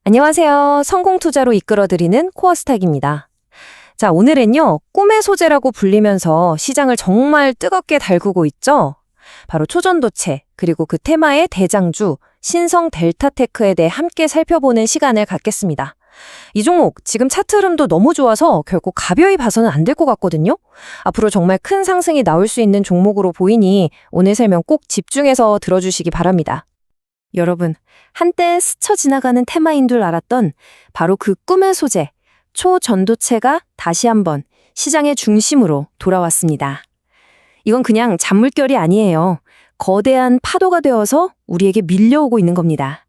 안녕하세요. 성공 투자로 이끌어드리는 코어스탁입니다. 자, 오늘은요, 꿈의 소재라고 불리면서 시장을 정말 뜨겁게 달구고 있죠? 바로 초전도체, 그리고 그 테마의 대장주, 신성 델타테크에 대해 함께 살펴보는 시간을 갖겠습니다. 이 종목, 지금 차트 흐름도 너무 좋아서 결국 가벼이 봐서는 안 될 것 같거든요? 앞으로 정말 큰 상승이 나올 수 있는 종목으로 보이니 오늘 설명 꼭 집중해서 들어주시기 바랍니다. 여러분, 한때 스쳐 지나가는 테마인 줄 알았던 바로 그 꿈의 소재, 초전도체가 다시 한번 시장의 중심으로 돌아왔습니다. 이건 그냥 잔물결이 아니에요. 거대한 파도가 되어서 우리에게 밀려오고 있는 겁니다.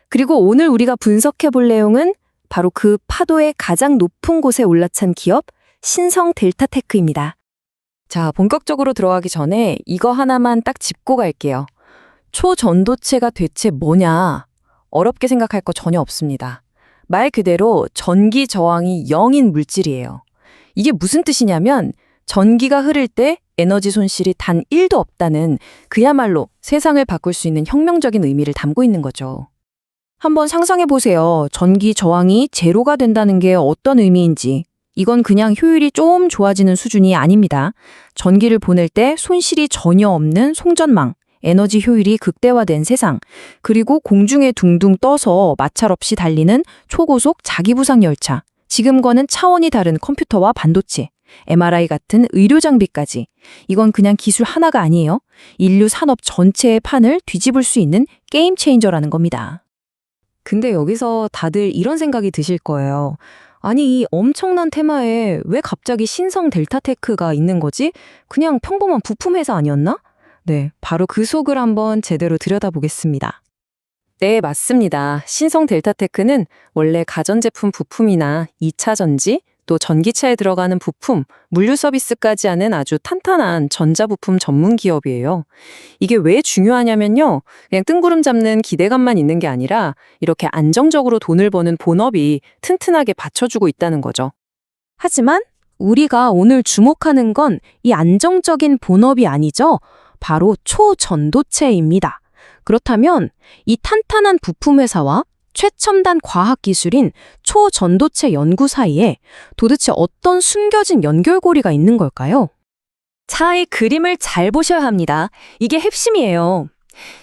그리고 오늘 우리가 분석해 볼 내용은 바로 그 파도의 가장 높은 곳에 올라찬 기업, 신성 델타테크입니다. 자, 본격적으로 들어가기 전에 이거 하나만 딱 짚고 갈게요. 초전도체가 대체 뭐냐? 어렵게 생각할 거 전혀 없습니다. 말 그대로 전기 저항이 0인 물질이에요. 이게 무슨 뜻이냐면 전기가 흐를 때 에너지 손실이 단 1도 없다는 그야말로 세상을 바꿀 수 있는 혁명적인 의미를 담고 있는 거죠. 한번 상상해 보세요. 전기 저항이 제로가 된다는 게 어떤 의미인지. 이건 그냥 효율이 좀 좋아지는 수준이 아닙니다. 전기를 보낼 때 손실이 전혀 없는 송전망, 에너지 효율이 극대화된 세상, 그리고 공중에 둥둥 떠서 마찰 없이 달리는 초고속 자기부상 열차, 지금과는 차원이 다른 컴퓨터와 반도체, MRI 같은 의료 장비까지. 이건 그냥 기술 하나가 아니에요. 인류 산업 전체의 판을 뒤집을 수 있는 게임 체인저라는 겁니다. 근데 여기서 다들 이런 생각이 드실 거예요. 아니, 이 엄청난 테마에 왜 갑자기 신성 델타테크가 있는 거지? 그냥 평범한 부품 회사 아니었나? 네, 바로 그 속을 한번 제대로 들여다보겠습니다. 네, 맞습니다. 신성 델타테크는 원래 가전제품 부품이나 2차 전지, 또 전기차에 들어가는 부품, 물류 서비스까지 하는 아주 탄탄한 전자부품 전문 기업이에요. 이게 왜 중요하냐면요. 그냥 뜬구름 잡는 기대감만 있는 게 아니라 이렇게 안정적으로 돈을 버는 본업이 튼튼하게 받쳐주고 있다는 거죠. 하지만 우리가 오늘 주목하는 건 이 안정적인 본업이 아니죠. 바로 초전도체입니다. 그렇다면 이 탄탄한 부품 회사와 최첨단 과학기술인 초전도체 연구 사이에 도대체 어떤 숨겨진 연결고리가 있는 걸까요? 차의 그림을 잘 보셔야 합니다. 이게 핵심이에요.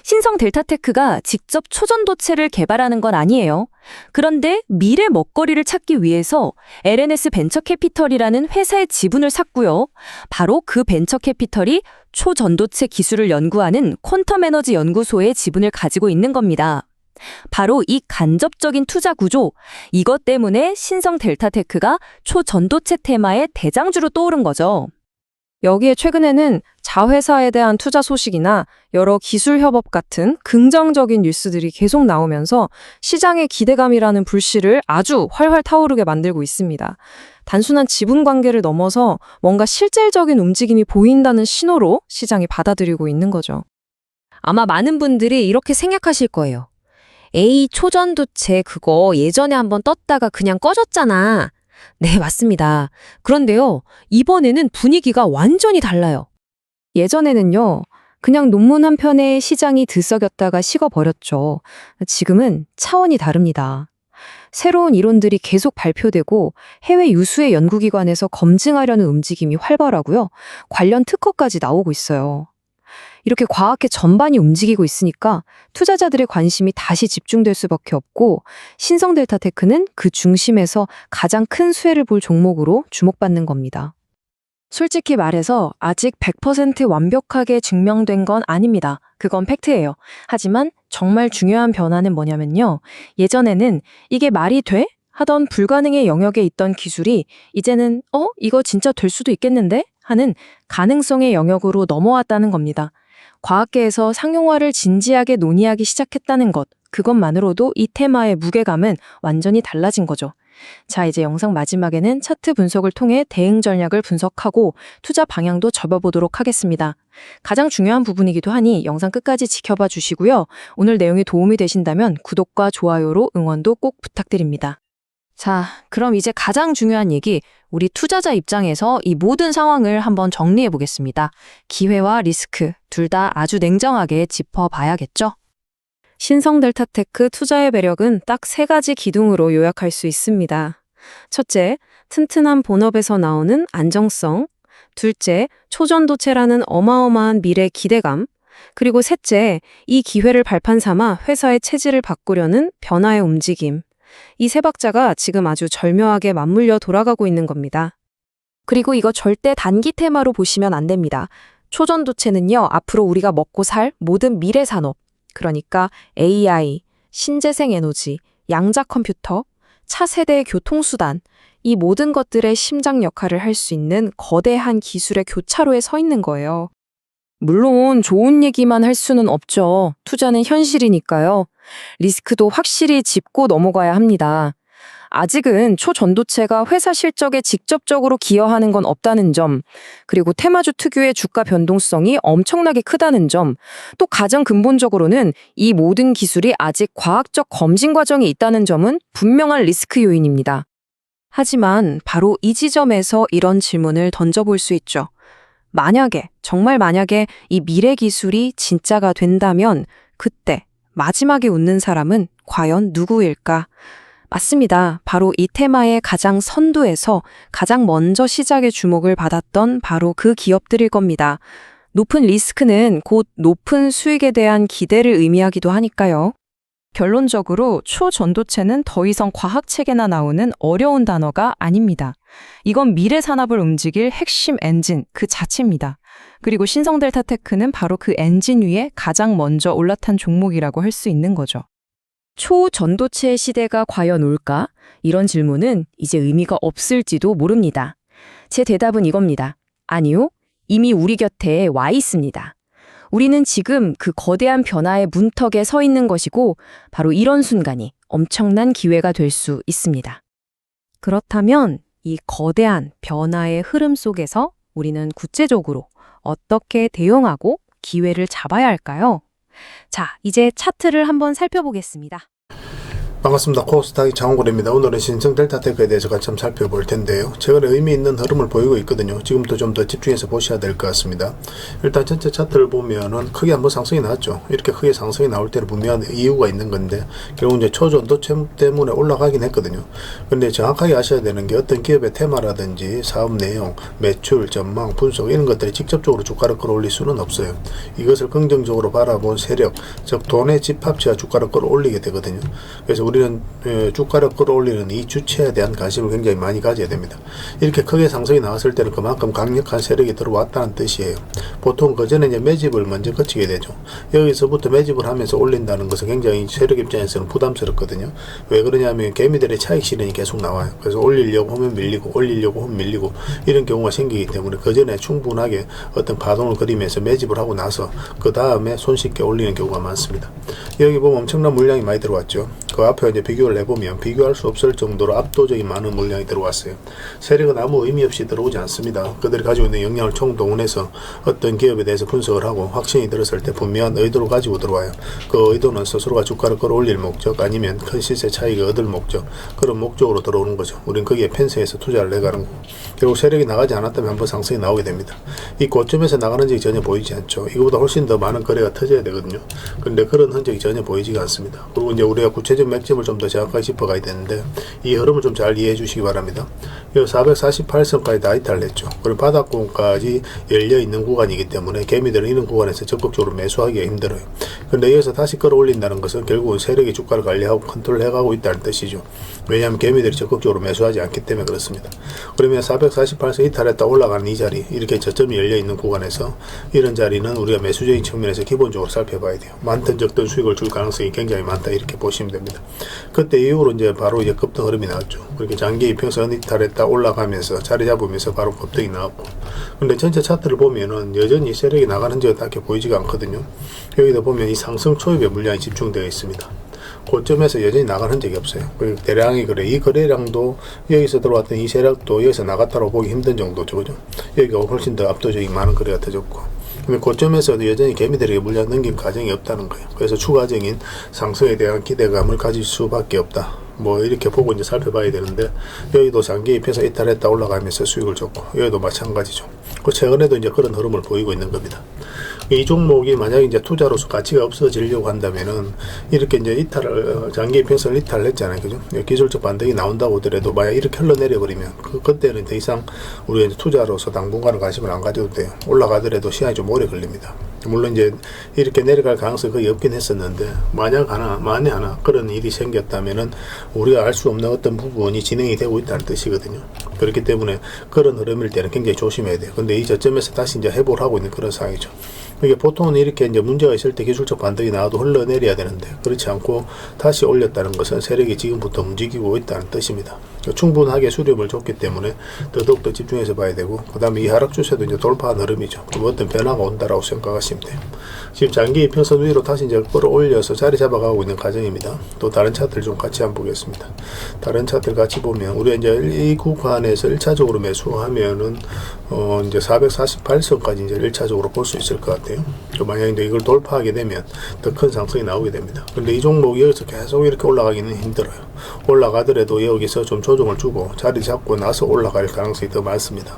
신성 델타테크가 직접 초전도체를 개발하는 건 아니에요. 그런데 미래 먹거리를 찾기 위해서 LNS 벤처캐피털이라는 회사의 지분을 샀고요. 바로 그 벤처캐피털이 초전도체 기술을 연구하는 퀀텀 에너지 연구소의 지분을 가지고 있는 겁니다. 바로 이 간접적인 투자 구조, 이것 때문에 신성 델타테크가 초전도체 테마의 대장주로 떠오른 거죠. 여기에 최근에는 자회사에 대한 투자 소식이나 여러 기술 협업 같은 긍정적인 뉴스들이 계속 나오면서 시장의 기대감이라는 불씨를 아주 활활 타오르게 만들고 있습니다. 단순한 지분 관계를 넘어서 뭔가 실질적인 움직임이 보인다는 신호로 시장이 받아들이고 있는 거죠. 아마 많은 분들이 이렇게 생각하실 거예요. 에이, 초전도체 그거 예전에 한번 떴다가 그냥 꺼졌잖아. 네, 맞습니다. 그런데요, 이번에는 분위기가 완전히 달라요. 예전에는요, 그냥 논문 한 편에 시장이 들썩였다가 식어버렸죠. 지금은 차원이 다릅니다. 새로운 이론들이 계속 발표되고 해외 유수의 연구기관에서 검증하려는 움직임이 활발하고요. 관련 특허까지 나오고 있어요. 이렇게 과학계 전반이 움직이고 있으니까 투자자들의 관심이 다시 집중될 수밖에 없고 신성 델타테크는 그 중심에서 가장 큰 수혜를 볼 종목으로 주목받는 겁니다. 솔직히 말해서 아직 100% 완벽하게 증명된 건 아닙니다. 그건 팩트예요. 하지만 정말 중요한 변화는 뭐냐면요. 예전에는 이게 말이 돼? 하던 불가능의 영역에 있던 기술이 이제는 이거 진짜 될 수도 있겠는데? 하는 가능성의 영역으로 넘어왔다는 겁니다. 과학계에서 상용화를 진지하게 논의하기 시작했다는 것, 그것만으로도 이 테마의 무게감은 완전히 달라진 거죠. 자, 이제 영상 마지막에는 차트 분석을 통해 대응 전략을 분석하고 투자 방향도 접어보도록 하겠습니다. 가장 중요한 부분이기도 하니 영상 끝까지 지켜봐 주시고요. 오늘 내용이 도움이 되신다면 구독과 좋아요로 응원도 꼭 부탁드립니다. 자, 그럼 이제 가장 중요한 얘기, 우리 투자자 입장에서 이 모든 상황을 한번 정리해 보겠습니다. 기회와 리스크, 둘 다 아주 냉정하게 짚어봐야겠죠? 신성델타테크 투자의 매력은 딱 세 가지 기둥으로 요약할 수 있습니다. 첫째, 튼튼한 본업에서 나오는 안정성. 둘째, 초전도체라는 어마어마한 미래 기대감. 그리고 셋째, 이 기회를 발판 삼아 회사의 체질을 바꾸려는 변화의 움직임. 이 세 박자가 지금 아주 절묘하게 맞물려 돌아가고 있는 겁니다. 그리고 이거 절대 단기 테마로 보시면 안 됩니다. 초전도체는요, 앞으로 우리가 먹고 살 모든 미래 산업, 그러니까 AI, 신재생 에너지, 양자 컴퓨터, 차세대 교통수단, 이 모든 것들의 심장 역할을 할 수 있는 거대한 기술의 교차로에 서 있는 거예요. 물론 좋은 얘기만 할 수는 없죠. 투자는 현실이니까요. 리스크도 확실히 짚고 넘어가야 합니다. 아직은 초전도체가 회사 실적에 직접적으로 기여하는 건 없다는 점, 그리고 테마주 특유의 주가 변동성이 엄청나게 크다는 점, 또 가장 근본적으로는 이 모든 기술이 아직 과학적 검증 과정에 있다는 점은 분명한 리스크 요인입니다. 하지만 바로 이 지점에서 이런 질문을 던져볼 수 있죠. 만약에, 정말 만약에 이 미래 기술이 진짜가 된다면 그때 마지막에 웃는 사람은 과연 누구일까? 맞습니다. 바로 이 테마의 가장 선두에서 가장 먼저 시작의 주목을 받았던 바로 그 기업들일 겁니다. 높은 리스크는 곧 높은 수익에 대한 기대를 의미하기도 하니까요. 결론적으로 초전도체는 더 이상 과학책에나 나오는 어려운 단어가 아닙니다. 이건 미래 산업을 움직일 핵심 엔진 그 자체입니다. 그리고 신성델타테크는 바로 그 엔진 위에 가장 먼저 올라탄 종목이라고 할 수 있는 거죠. 초전도체 시대가 과연 올까? 이런 질문은 이제 의미가 없을지도 모릅니다. 제 대답은 이겁니다. 아니요, 이미 우리 곁에 와 있습니다. 우리는 지금 그 거대한 변화의 문턱에 서 있는 것이고 바로 이런 순간이 엄청난 기회가 될 수 있습니다. 그렇다면 이 거대한 변화의 흐름 속에서 우리는 구체적으로 어떻게 대응하고 기회를 잡아야 할까요? 자, 이제 차트를 한번 살펴보겠습니다. 반갑습니다. 코스닥의 장원곤입니다. 오늘은 신성델타테크에 대해서 같이 한번 살펴볼 텐데요. 최근에 의미 있는 흐름을 보이고 있거든요. 지금부터 좀 더 집중해서 보셔야 될 것 같습니다. 일단 전체 차트를 보면은 크게 한번 상승이 나왔죠. 이렇게 크게 상승이 나올 때는 분명한 이유가 있는 건데 결국 이제 초전도체 때문에 올라가긴 했거든요. 근데 정확하게 아셔야 되는 게 어떤 기업의 테마라든지 사업 내용, 매출, 전망, 분석 이런 것들이 직접적으로 주가를 끌어올릴 수는 없어요. 이것을 긍정적으로 바라본 세력, 즉 돈의 집합체가 주가를 끌어올리게 되거든요. 그래서 우리는 주가를 끌어올리는 이 주체에 대한 관심을 굉장히 많이 가져야 됩니다. 이렇게 크게 상승이 나왔을 때는 그만큼 강력한 세력이 들어왔다는 뜻이에요. 보통 그 전에 이제 매집을 먼저 거치게 되죠. 여기서부터 매집을 하면서 올린다는 것은 굉장히 세력 입장에서는 부담스럽거든요. 왜 그러냐면 개미들의 차익 실현이 계속 나와요. 그래서 올리려고 하면 밀리고 올리려고 하면 밀리고 이런 경우가 생기기 때문에 그 전에 충분하게 어떤 파동을 그리면서 매집을 하고 나서 그 다음에 손쉽게 올리는 경우가 많습니다. 여기 보면 엄청난 물량이 많이 들어왔죠. 그 앞에 이제 비교를 해보면 비교할 수 없을 정도로 압도적인 많은 물량이 들어왔어요. 세력은 아무 의미 없이 들어오지 않습니다. 그들이 가지고 있는 역량을 총동원해서 어떤 기업에 대해서 분석을 하고 확신이 들었을 때 분명한 의도를 가지고 들어와요. 그 의도는 스스로가 주가를 끌어올릴 목적 아니면 큰 시세 차익을 얻을 목적, 그런 목적으로 들어오는 거죠. 우린 거기에 편성해서 투자를 해가는 거고 결국 세력이 나가지 않았다면 한번 상승이 나오게 됩니다. 이 고점에서 나가는 적이 전혀 보이지 않죠. 이거보다 훨씬 더 많은 거래가 터져야 되거든요. 그런데 그런 흔적이 전혀 보이지가 않습니다. 그리고 이제 우리가 구체적 맥점을 좀 더 정확하게 짚어가야 되는데 이 흐름을 좀 잘 이해해 주시기 바랍니다. 이 448선까지 다 이탈했죠. 그리고 바닥권까지 열려있는 구간이기 때문에 개미들은 이런 구간에서 적극적으로 매수하기가 힘들어요. 그런데 여기서 다시 끌어올린다는 것은 결국은 세력이 주가를 관리하고 컨트롤해가고 있다는 뜻이죠. 왜냐하면 개미들이 적극적으로 매수하지 않기 때문에 그렇습니다. 그러면 448선 이탈했다 올라가는 이 자리, 이렇게 저점이 열려있는 구간에서 이런 자리는 우리가 매수적인 측면에서 기본적으로 살펴봐야 돼요. 많든 적든 수익을 줄 가능성이 굉장히 많다 이렇게 보시면 됩니다. 그때 이후로 이제 바로 이제 급등 흐름이 나왔죠. 그렇게 장기 이평선 이탈했다 올라가면서 자리 잡으면서 바로 급등이 나왔고, 근데 전체 차트를 보면은 여전히 세력이 나가는 적은 딱히 보이지가 않거든요. 여기다 보면 이 상승 초입에 물량이 집중되어 있습니다. 고점에서 여전히 나가는 흔적이 없어요. 그리고 대량이 그래. 이 거래량도 여기서 들어왔던 이 세력도 여기서 나갔다고 보기 힘든 정도죠. 그죠? 여기가 훨씬 더 압도적인 많은 거래가 터졌고. 근데 고점에서도 여전히 개미들에게 물량 넘긴 과정이 없다는 거예요. 그래서 추가적인 상승에 대한 기대감을 가질 수밖에 없다. 뭐 이렇게 보고 이제 살펴봐야 되는데 여기도 장기 입혀서 이탈했다 올라가면서 수익을 줬고 여기도 마찬가지죠. 그 최근에도 이제 그런 흐름을 보이고 있는 겁니다. 이 종목이 만약에 이제 투자로서 가치가 없어지려고 한다면은 이렇게 이제 이탈을 장기 이평선을 이탈했잖아요, 그죠? 기술적 반등이 나온다고 하더라도 만약 이렇게 흘러내려 버리면 그때는 더 이상 우리가 이제 투자로서 당분간은 관심을 안 가져도 돼요. 올라가더라도 시간이 좀 오래 걸립니다. 물론 이제 이렇게 내려갈 가능성이 거의 없긴 했었는데 만에 하나 그런 일이 생겼다면은 우리가 알 수 없는 어떤 부분이 진행이 되고 있다는 뜻이거든요. 그렇기 때문에 그런 흐름일 때는 굉장히 조심해야 돼요. 근데 이 저점에서 다시 이제 회복을 하고 있는 그런 상황이죠. 이게 보통은 이렇게 이제 문제가 있을 때 기술적 반등이 나와도 흘러내려야 되는데 그렇지 않고 다시 올렸다는 것은 세력이 지금부터 움직이고 있다는 뜻입니다. 충분하게 수렴을 줬기 때문에 더더욱더 집중해서 봐야 되고, 그 다음에 이 하락 추세도 이제 돌파한 흐름이죠. 그럼 어떤 변화가 온다라고 생각하시면 돼요. 지금 장기 이평선 위로 다시 이제 끌어올려서 자리 잡아가고 있는 과정입니다. 또 다른 차트를 좀 같이 한번 보겠습니다. 다른 차트를 같이 보면 우리가 이제 이 구간에서 1차적으로 매수하면은 이제 448선까지 이제 1차적으로 볼 수 있을 것 같아요. 만약에 이제 이걸 돌파하게 되면 더 큰 상승이 나오게 됩니다. 근데 이 종목이 여기서 계속 이렇게 올라가기는 힘들어요. 올라가더라도 여기서 좀 조정을 주고 자리 잡고 나서 올라갈 가능성이 더 많습니다.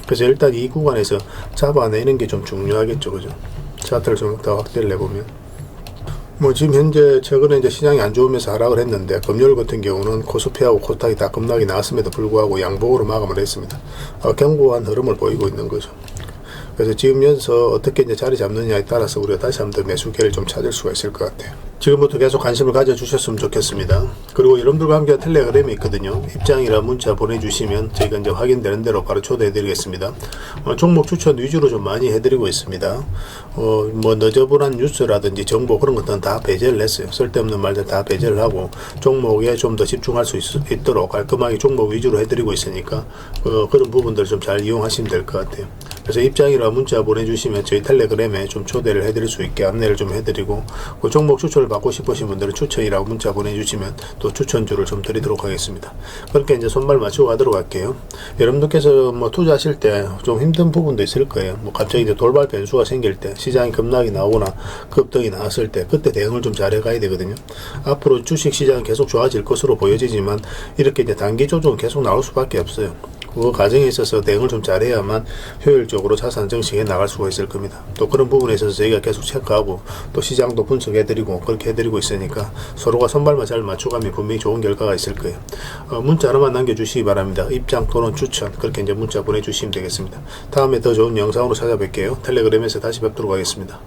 그래서 일단 이 구간에서 잡아내는 게 좀 중요하겠죠, 그죠? 차트를 좀 더 확대를 해보면 지금 현재 최근에 이제 시장이 안 좋으면서 하락을 했는데 금요일 같은 경우는 코스피하고 코스닥이 다 급락이 나왔음에도 불구하고 양봉으로 마감을 했습니다. 견고한 흐름을 보이고 있는 거죠. 그래서 지금 여기서 어떻게 이제 자리 잡느냐에 따라서 우리가 다시 한번 더 매수기를 좀 찾을 수가 있을 것 같아요. 지금부터 계속 관심을 가져주셨으면 좋겠습니다. 그리고 여러분들과 함께 텔레그램이 있거든요. 입장이라 문자 보내주시면 저희가 이제 확인되는 대로 바로 초대해드리겠습니다. 종목 추천 위주로 좀 많이 해드리고 있습니다. 너저분한 뉴스라든지 정보 그런 것들은 다 배제를 했어요. 쓸데없는 말들 다 배제를 하고 종목에 좀 더 집중할 수 있도록 깔끔하게 종목 위주로 해드리고 있으니까 그런 부분들 좀 잘 이용하시면 될 것 같아요. 그래서 입장이라 문자 보내주시면 저희 텔레그램에 좀 초대를 해드릴 수 있게 안내를 좀 해드리고, 그 종목 추천을 받고 싶으신 분들은 추천이라고 문자 보내주시면 또 추천주를 좀 드리도록 하겠습니다. 그렇게 이제 손발 맞추고 가도록 할게요. 여러분들께서 투자하실 때 좀 힘든 부분도 있을 거예요. 갑자기 이제 돌발 변수가 생길 때, 시장이 급락이 나오거나 급등이 나왔을 때 그때 대응을 좀 잘해 가야 되거든요. 앞으로 주식 시장은 계속 좋아질 것으로 보여지지만 이렇게 이제 단기 조정은 계속 나올 수밖에 없어요. 그 과정에 있어서 대응을 좀 잘해야만 효율적으로 자산 정식에 나갈 수가 있을 겁니다. 또 그런 부분에 있어서 저희가 계속 체크하고 또 시장도 분석해드리고 그렇게 해드리고 있으니까 서로가 손발만 잘 맞춰가면 분명히 좋은 결과가 있을 거예요. 문자 하나만 남겨주시기 바랍니다. 입장 또는 추천, 그렇게 이제 문자 보내주시면 되겠습니다. 다음에 더 좋은 영상으로 찾아뵐게요. 텔레그램에서 다시 뵙도록 하겠습니다.